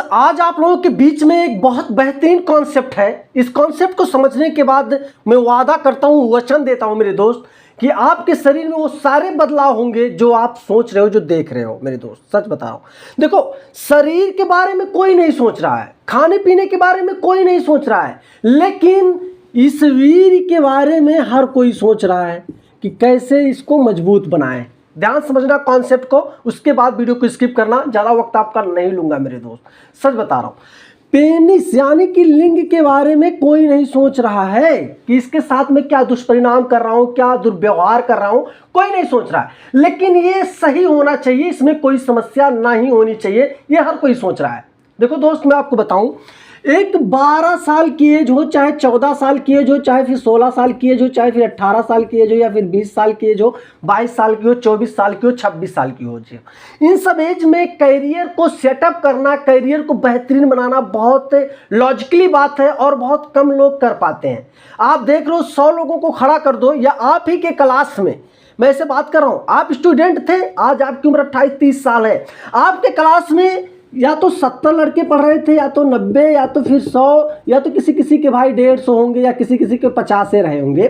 आज आप लोगों के बीच में एक बहुत बेहतरीन कॉन्सेप्ट है। इस कॉन्सेप्ट को समझने के बाद मैं वादा करता हूं, वचन देता हूं मेरे दोस्त, कि आपके शरीर में वो सारे बदलाव होंगे जो आप सोच रहे हो, जो देख रहे हो। मेरे दोस्त सच बता रहा हूं। देखो, शरीर के बारे में कोई नहीं सोच रहा है, खाने पीने के बारे में कोई नहीं सोच रहा है, लेकिन इस वीर के बारे में हर कोई सोच रहा है कि कैसे इसको मजबूत बनाएं। ध्यान समझना कॉन्सेप्ट को, उसके बाद वीडियो को स्किप करना। ज़्यादा वक्त आपका नहीं लूंगा मेरे दोस्त, सच बता रहा हूँ। पेनिस यानी कि लिंग के बारे में कोई नहीं सोच रहा है कि इसके साथ में क्या दुष्परिणाम कर रहा हूँ, क्या दुर्व्यवहार कर रहा हूँ, कोई नहीं सोच रहा है। लेकिन ये सही होना चाहिए, इसमें कोई समस्या नहीं होनी चाहिए, ये हर कोई सोच रहा है। देखो दोस्त, मैं आपको बताऊं, एक 12 साल की एज हो, चाहे 14 साल की एज हो, चाहे फिर 16 साल की एज हो, चाहे फिर 18 साल की एज हो, या फिर 20 साल की एज हो, 22 साल की हो, 24 साल की हो, 26 साल की हो, इन सब एज में करियर को सेटअप करना, करियर को बेहतरीन बनाना बहुत लॉजिकली बात है और बहुत कम लोग कर पाते हैं। आप देख रहे हो, 100 लोगों को खड़ा कर दो, या आप ही के क्लास में, मैं ऐसे बात कर रहा हूं, आप स्टूडेंट थे, आज आपकी उम्र 28-30 साल है, आपके क्लास में या तो 70 लड़के पढ़ रहे थे, या तो 90, या तो फिर 100, या तो किसी किसी के भाई 150 होंगे, या किसी किसी के 50 से रहे होंगे।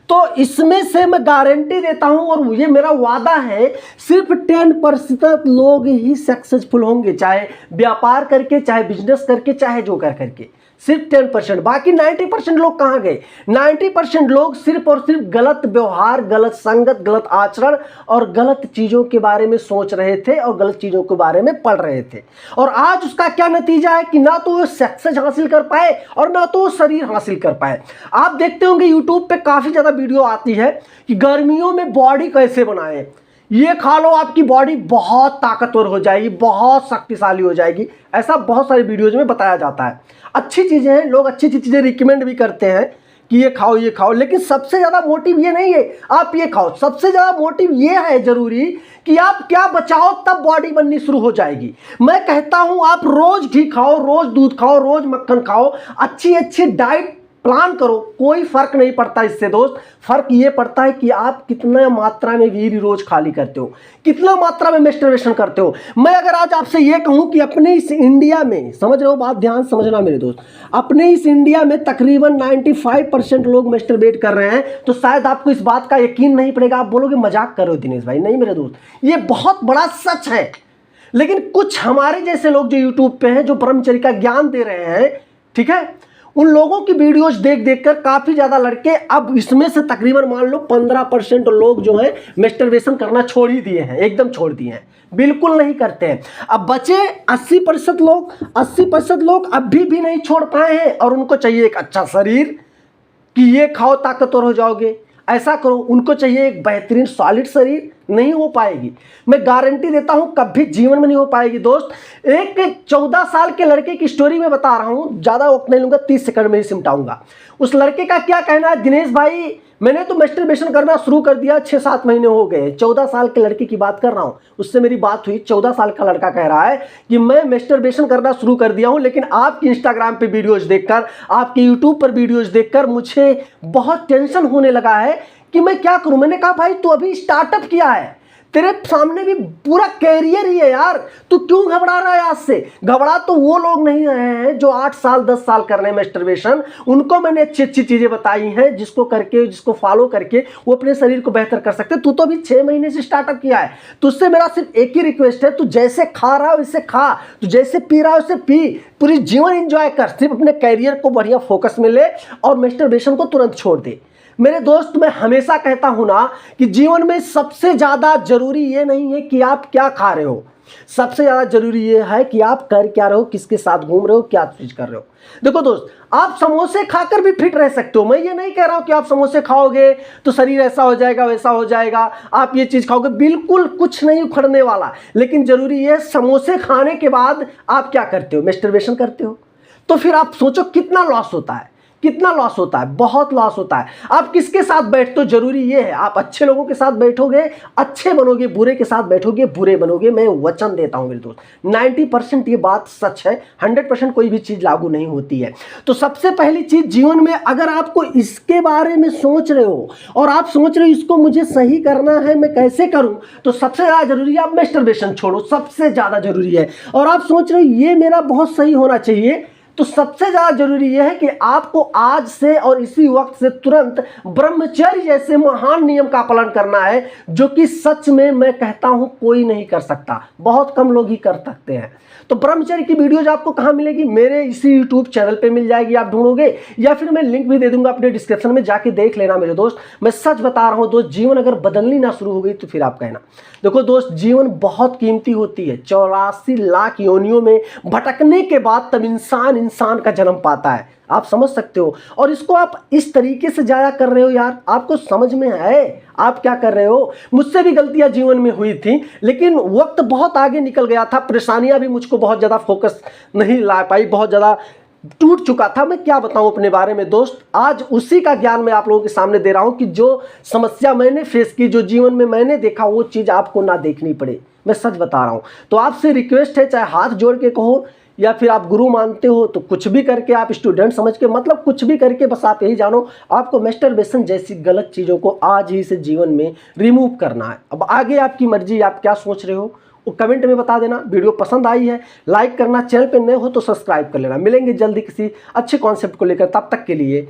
तो इसमें से मैं गारंटी देता हूं, और ये मेरा वादा है, सिर्फ 10% लोग ही सक्सेसफुल होंगे, चाहे व्यापार करके, चाहे बिजनेस करके, चाहे जो करके। सिर्फ 10%, बाकी 90% लोग कहाँ गए? 90% लोग सिर्फ और सिर्फ गलत व्यवहार, गलत संगत, गलत आचरण और गलत चीज़ों के बारे में सोच रहे थे और गलत चीज़ों के बारे में पढ़ रहे थे। और आज उसका क्या नतीजा है कि ना तो वो सक्सेस हासिल कर पाए और ना तो वो शरीर हासिल कर पाए। आप देखते होंगे यूट्यूब पे काफ़ी ज़्यादा वीडियो आती है कि गर्मियों में बॉडी कैसे बनाएं, ये खा लो, आपकी बॉडी बहुत ताकतवर हो जाएगी, बहुत शक्तिशाली हो जाएगी। ऐसा बहुत सारे वीडियोज में बताया जाता है। अच्छी चीज़ें हैं, लोग अच्छी अच्छी चीज़ें रिकमेंड भी करते हैं कि ये खाओ, ये खाओ, लेकिन सबसे ज़्यादा मोटिव ये नहीं है आप ये खाओ। सबसे ज़्यादा मोटिव ये है जरूरी कि आप क्या बचाओ, तब बॉडी बननी शुरू हो जाएगी। मैं कहता हूँ आप रोज़ घी खाओ, रोज़ दूध खाओ, रोज़ मक्खन खाओ, अच्छी अच्छी डाइट प्लान करो, कोई फर्क नहीं पड़ता इससे दोस्त। फर्क ये पड़ता है कि आप कितना मात्रा में वीर्य रोज खाली करते हो, कितना मात्रा में मैस्टरबेशन करते हो। मैं अगर आज आपसे ये कहूं कि अपने इस इंडिया में, समझ रहे हो बात, ध्यान समझना मेरे दोस्त, अपने इस इंडिया में तकरीबन 95% लोग मैस्टरबेट कर रहे हैं, तो शायद आपको इस बात का यकीन नहीं पड़ेगा। आप बोलोगे मजाक कर रहे हो दिनेश भाई। नहीं मेरे दोस्त, ये बहुत बड़ा सच है। लेकिन कुछ हमारे जैसे लोग जो यूट्यूब पे हैं, जो ब्रह्मचर्य का ज्ञान दे रहे हैं, ठीक है, उन लोगों की वीडियोज देख देखकर काफी ज्यादा लड़के, अब इसमें से तकरीबन मान लो 15% लोग जो है मैस्टरबेशन करना छोड़ ही दिए हैं, एकदम छोड़ दिए हैं, बिल्कुल नहीं करते हैं। अब बचे 80% लोग अभी भी नहीं छोड़ पाए हैं, और उनको चाहिए एक अच्छा शरीर कि ये खाओ ताकतवर हो जाओगे, ऐसा करो। उनको चाहिए एक बेहतरीन सॉलिड शरीर, नहीं हो पाएगी। मैं गारंटी देता हूं कभी जीवन में नहीं हो पाएगी दोस्त। एक 14 साल के लड़के की स्टोरी में बता रहा हूं, ज्यादा वक्त नहीं लूंगा, 30 सेकंड में ही सिमटाऊंगा। उस लड़के का क्या कहना है, दिनेश भाई मैंने तो मैस्टरबेशन करना शुरू कर दिया, 6-7 महीने हो गए। 14 साल के लड़के की बात कर रहा हूं, उससे मेरी बात हुई। 14 साल का लड़का कह रहा है कि मैं मैस्टरबेशन करना शुरू कर दिया हूं, लेकिन आपकी इंस्टाग्राम पे वीडियोज देखकर, आपके यूट्यूब पर वीडियोज देखकर मुझे बहुत टेंशन होने लगा है कि मैं क्या करूं। मैंने कहा भाई तू अभी स्टार्टअप किया है, तेरे सामने भी पूरा कैरियर ही है यार, तू क्यों घबरा रहा है आज से? घबरा तो वो लोग नहीं रहे हैं जो 8 साल 10 साल कर रहे हैं मैस्टरबेशन। उनको मैंने अच्छी अच्छी चीजें बताई हैं, जिसको करके, जिसको फॉलो करके वो अपने शरीर को बेहतर कर सकते हैं। तू तो अभी 6 महीने से स्टार्टअप किया है। तुझसे मेरा सिर्फ एक ही रिक्वेस्ट है, तू जैसे खा रहा है वैसे खा, तू जैसे पी रहा है वैसे पी, पूरी जीवन एंजॉय कर, सिर्फ अपने कैरियर को बढ़िया फोकस में ले और मैस्टरबेशन को तुरंत छोड़ दे। मेरे दोस्त, मैं हमेशा कहता हूं ना कि जीवन में सबसे ज्यादा जरूरी ये नहीं है कि आप क्या खा रहे हो, सबसे ज्यादा जरूरी ये है कि आप कर क्या रहे हो, किसके साथ घूम रहे हो, क्या चीज कर रहे हो। देखो दोस्त, आप समोसे खाकर भी फिट रह सकते हो। मैं ये नहीं कह रहा हूं कि आप समोसे खाओगे तो शरीर ऐसा हो जाएगा वैसा हो जाएगा, आप ये चीज खाओगे, बिल्कुल कुछ नहीं उखड़ने वाला। लेकिन जरूरी है समोसे खाने के बाद आप क्या करते हो, मैस्टरबेशन करते हो। तो फिर आप सोचो कितना लॉस होता है, कितना लॉस होता है, बहुत लॉस होता है। आप किसके साथ बैठते हो जरूरी ये है, आप अच्छे लोगों के साथ बैठोगे अच्छे बनोगे, बुरे के साथ बैठोगे बुरे बनोगे। मैं वचन देता हूं मेरे दोस्त, 90% ये बात सच है, 100% कोई भी चीज लागू नहीं होती है। तो सबसे पहली चीज जीवन में, अगर आपको इसके बारे में सोच रहे हो और आप सोच रहे हो इसको मुझे सही करना है, मैं कैसे करूं, तो सबसे ज्यादा जरूरी है आप मैस्टरबेशन छोड़ो, सबसे ज्यादा जरूरी है। और आप सोच रहे हो ये मेरा बहुत सही होना चाहिए, तो सबसे ज्यादा जरूरी यह है कि आपको आज से और इसी वक्त से तुरंत ब्रह्मचर्य जैसे महान नियम का पालन करना है, जो कि सच में मैं कहता हूं कोई नहीं कर सकता, बहुत कम लोग ही कर सकते हैं। तो ब्रह्मचर्य की वीडियोज आपको कहां मिलेगी, मेरे इसी यूट्यूब चैनल पे मिल जाएगी, आप ढूंढोगे, या फिर मैं लिंक भी दे दूंगा अपने डिस्क्रिप्शन में, जाके देख लेना मेरे दोस्त। मैं सच बता रहा हूं दोस्त, जीवन अगर बदलनी ना शुरू हो गई तो फिर आप कहना। देखो दोस्त, जीवन बहुत कीमती होती है, 84 लाख योनियों में भटकने के बाद तब इंसान का जन्म पाता है, आप समझ सकते हो। और इसको आप इस तरीके से जाया कर रहे हो यार, आपको समझ में है आप क्या कर रहे हो। मुझसे भी गलतियां जीवन में हुई थी, लेकिन वक्त बहुत आगे निकल गया था, परेशानियां भी मुझको बहुत ज्यादा फोकस नहीं ला पाई, बहुत ज्यादा टूट चुका था। मैं क्या बताऊं अपने बारे में दोस्त, आज उसी का ज्ञान मैं आप लोगों के सामने दे रहा हूं कि जो समस्या मैंने फेस की, जो जीवन में मैंने देखा, वो चीज आपको ना देखनी पड़े। मैं सच बता रहा हूं। तो आपसे रिक्वेस्ट है, चाहे हाथ जोड़ के कहो या फिर आप गुरु मानते हो तो कुछ भी करके, आप स्टूडेंट समझ के, मतलब कुछ भी करके, बस आप यही जानो आपको मैस्टरबेशन जैसी गलत चीज़ों को आज ही से जीवन में रिमूव करना है। अब आगे आपकी मर्जी, आप क्या सोच रहे हो वो कमेंट में बता देना। वीडियो पसंद आई है लाइक करना, चैनल पे नए हो तो सब्सक्राइब कर लेना। मिलेंगे जल्दी किसी अच्छे कॉन्सेप्ट को लेकर, तब तक के लिए